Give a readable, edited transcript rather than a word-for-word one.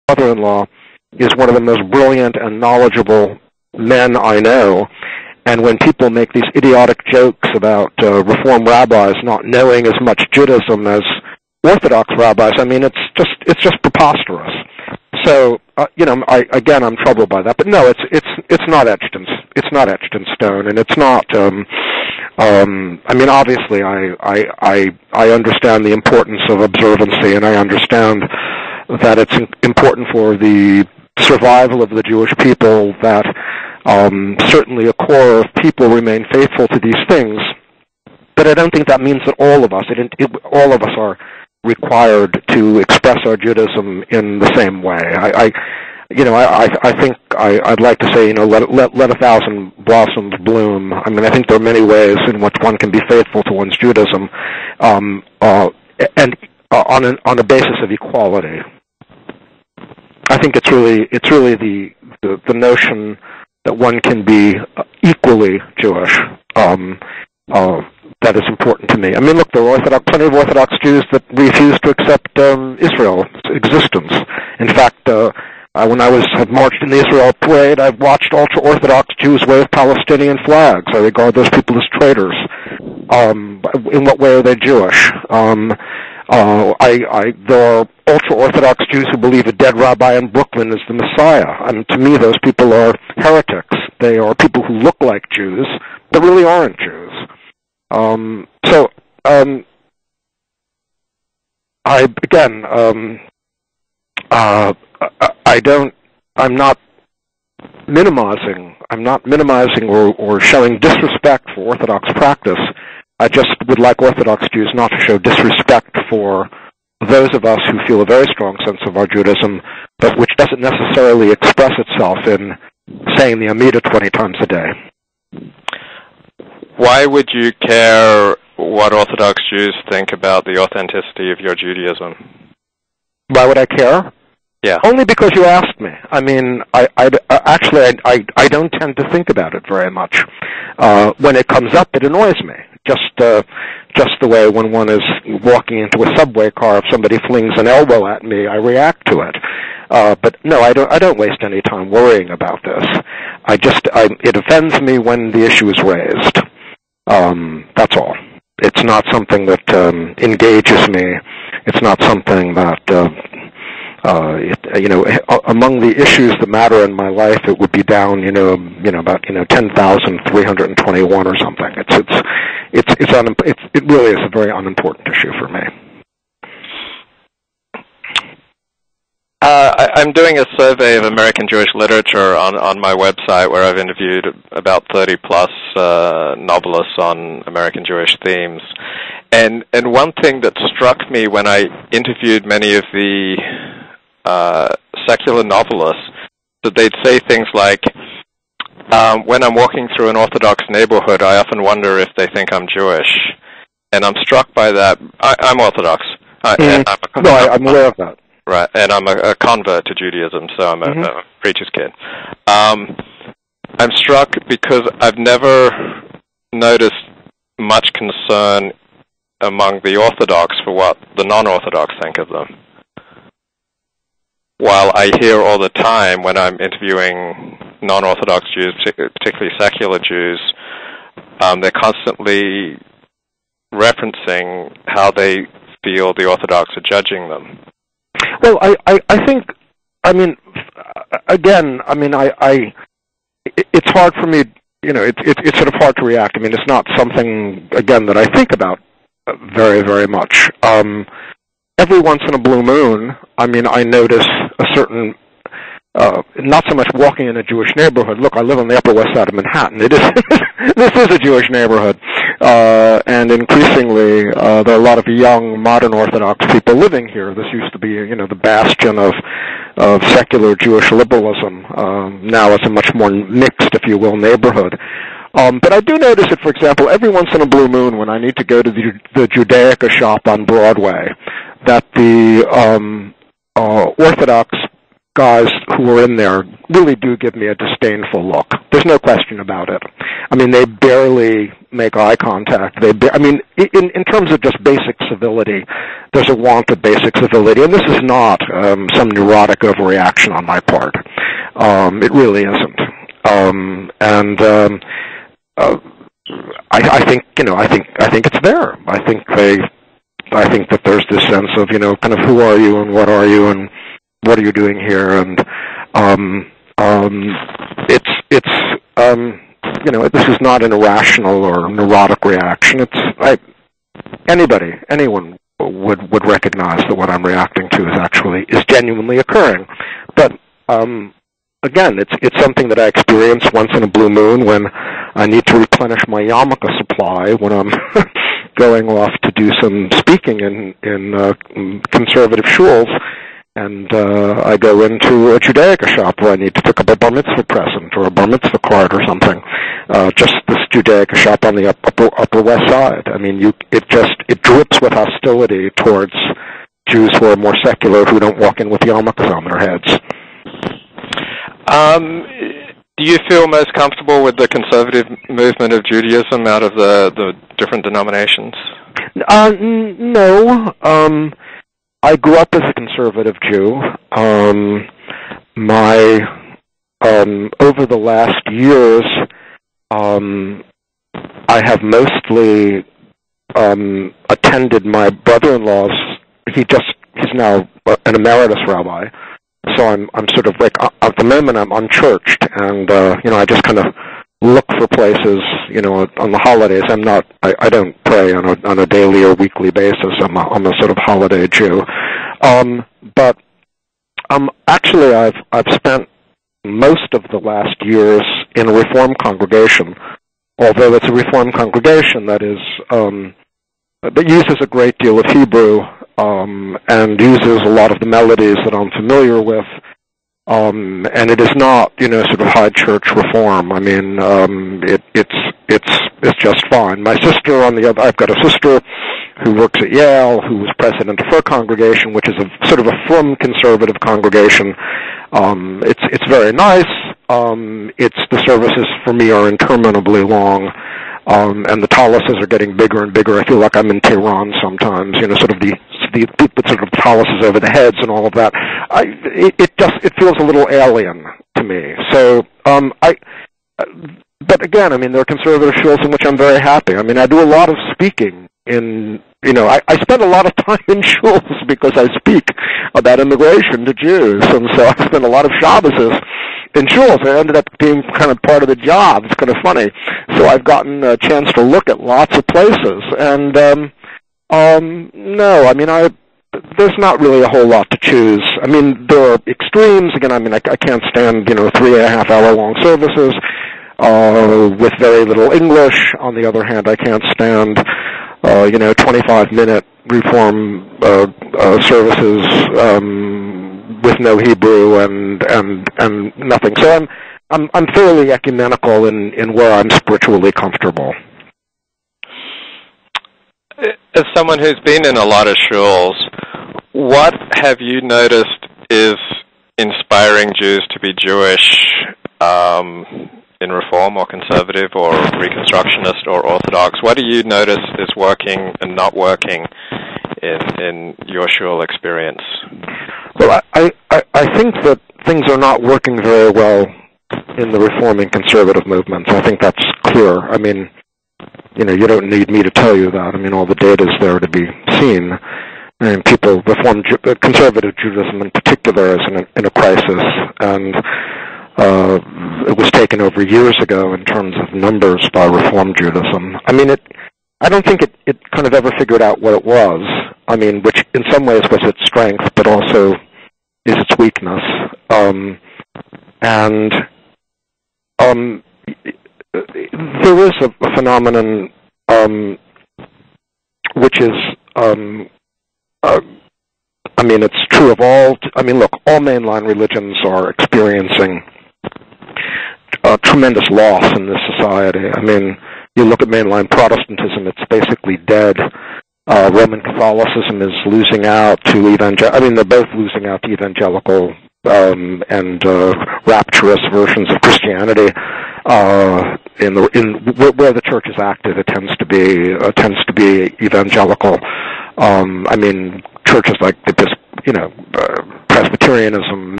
brother-in-law is one of the most brilliant and knowledgeable men I know. And when people make these idiotic jokes about Reform rabbis not knowing as much Judaism as Orthodox rabbis, I mean, it's just preposterous. So I'm troubled by that. But no, it's not etched in stone, and it's not. Obviously, I understand the importance of observancy, and I understand that it's important for the survival of the Jewish people that certainly a core of people remain faithful to these things. But I don't think that means that all of us are required to express our Judaism in the same way. I think I'd like to say, let a thousand blossoms bloom. I mean, I think there are many ways in which one can be faithful to one's Judaism, and on a basis of equality. I think it's really the notion that one can be equally Jewish that is important to me. I mean, look, there are plenty of Orthodox Jews that refuse to accept Israel's existence. In fact, when I had marched in the Israel parade, I've watched ultra-Orthodox Jews wave Palestinian flags. I regard those people as traitors. In what way are they Jewish? There are ultra-Orthodox Jews who believe a dead rabbi in Brooklyn is the Messiah. And to me, those people are heretics. They are people who look like Jews, but really aren't Jews. I'm not minimizing or showing disrespect for Orthodox practice. I just would like Orthodox Jews not to show disrespect for those of us who feel a very strong sense of our Judaism, but which doesn't necessarily express itself in saying the Amidah 20 times a day. Why would you care what Orthodox Jews think about the authenticity of your Judaism? Why would I care? Yeah. Only because you asked me. I mean, I don't tend to think about it very much. When it comes up, it annoys me. Just the way when one is walking into a subway car, if somebody flings an elbow at me, I react to it. But no, I don't waste any time worrying about this. It offends me when the issue is raised. That's all. It's not something that engages me. It's not something that among the issues that matter in my life, it would be down, about 10,321 or something. It really is a very unimportant issue for me. I'm doing a survey of American Jewish literature on my website, where I've interviewed about 30-plus novelists on American Jewish themes. And one thing that struck me when I interviewed many of the secular novelists, that they'd say things like, when I'm walking through an Orthodox neighborhood, I often wonder if they think I'm Jewish. And I'm struck by that. I'm Orthodox. I'm aware of that. Right, and I'm a convert to Judaism, so I'm a preacher's kid. I'm struck because I've never noticed much concern among the Orthodox for what the non-Orthodox think of them. While I hear all the time when I'm interviewing non-Orthodox Jews, particularly secular Jews, they're constantly referencing how they feel the Orthodox are judging them. Well, I think, it's hard for me, it's sort of hard to react. I mean, it's not something, again, that I think about very, very much. Every once in a blue moon, I notice a certain, not so much walking in a Jewish neighborhood. Look, I live on the Upper West Side of Manhattan. It is, this is a Jewish neighborhood. And increasingly, there are a lot of young, modern Orthodox people living here. This used to be, the bastion of secular Jewish liberalism. Now it's a much more mixed, if you will, neighborhood. But I do notice it, for example, every once in a blue moon when I need to go to the Judaica shop on Broadway, that the Orthodox guys who are in there really do give me a disdainful look. There's no question about it. I mean, they barely make eye contact. I mean, in terms of just basic civility, there's a want of basic civility, and this is not some neurotic overreaction on my part. It really isn't. I think I think it's there. I think that there's this sense of, kind of who are you and what are you and what are you doing here, and this is not an irrational or neurotic reaction. Anyone would recognize that what I'm reacting to is genuinely occurring. But again, it's something that I experience once in a blue moon when I need to replenish my yarmulke supply when I'm going off to do some speaking in conservative shuls. And I go into a Judaica shop where I need to pick up a bar mitzvah present or a bar mitzvah card or something. Just this Judaica shop on the upper west side. I mean, it drips with hostility towards Jews who are more secular, who don't walk in with yarmulkes on their heads. Do you feel most comfortable with the conservative movement of Judaism out of the different denominations? No. I grew up as a conservative Jew. Over the last years, I have mostly attended my brother-in-law's. He's now an emeritus rabbi. So I'm sort of like, at the moment I'm unchurched, and I just kind of look for places, on the holidays. I don't pray on a daily or weekly basis. I'm a sort of holiday Jew. But actually I've spent most of the last years in a Reform congregation, although it's a Reform congregation that uses a great deal of Hebrew, and uses a lot of the melodies that I'm familiar with, and it is not, sort of high church reform. I mean, it's just fine. My sister, I've got a sister who works at Yale, who was president of her congregation, which is a sort of a frum conservative congregation. It's very nice. The services for me are interminably long. And the taluses are getting bigger and bigger. I feel like I'm in Tehran sometimes, sort of the sort of taluses over the heads and all of that. It feels a little alien to me. So, but again, I mean, there are conservative shows in which I'm very happy. I mean, I do a lot of speaking I spend a lot of time in shuls because I speak about immigration to Jews, and so I spend a lot of Shabbases in shuls. It ended up being kind of part of the job. It's kind of funny. So I've gotten a chance to look at lots of places, and no, I mean, there's not really a whole lot to choose. I mean, there are extremes. Again, I mean, I can't stand 3.5 hour long services with very little English. On the other hand, I can't stand 25-minute Reform services with no Hebrew and nothing. So I'm fairly ecumenical in where I'm spiritually comfortable. As someone who's been in a lot of shuls, what have you noticed is inspiring Jews to be Jewish in Reform or Conservative or Reconstructionist or Orthodox? What do you notice is working and not working in your shul experience? Well, I think that things are not working very well in the Reforming Conservative movements. I think that's clear. I mean, you don't need me to tell you that. I mean, all the data is there to be seen. And Conservative Judaism in particular is in a crisis, and it was taken over years ago in terms of numbers by Reform Judaism. I mean, I don't think it kind of ever figured out what it was. I mean, which in some ways was its strength, but also is its weakness. There is a phenomenon which is, I mean, it's true of all. I mean, look, all mainline religions are experiencing tremendous loss in this society. I mean, you look at mainline Protestantism; it's basically dead. Roman Catholicism is losing out to evangelical. I mean, they're both losing out to evangelical and rapturous versions of Christianity. Where the church is active, it tends to be evangelical. I mean, churches like Presbyterianism,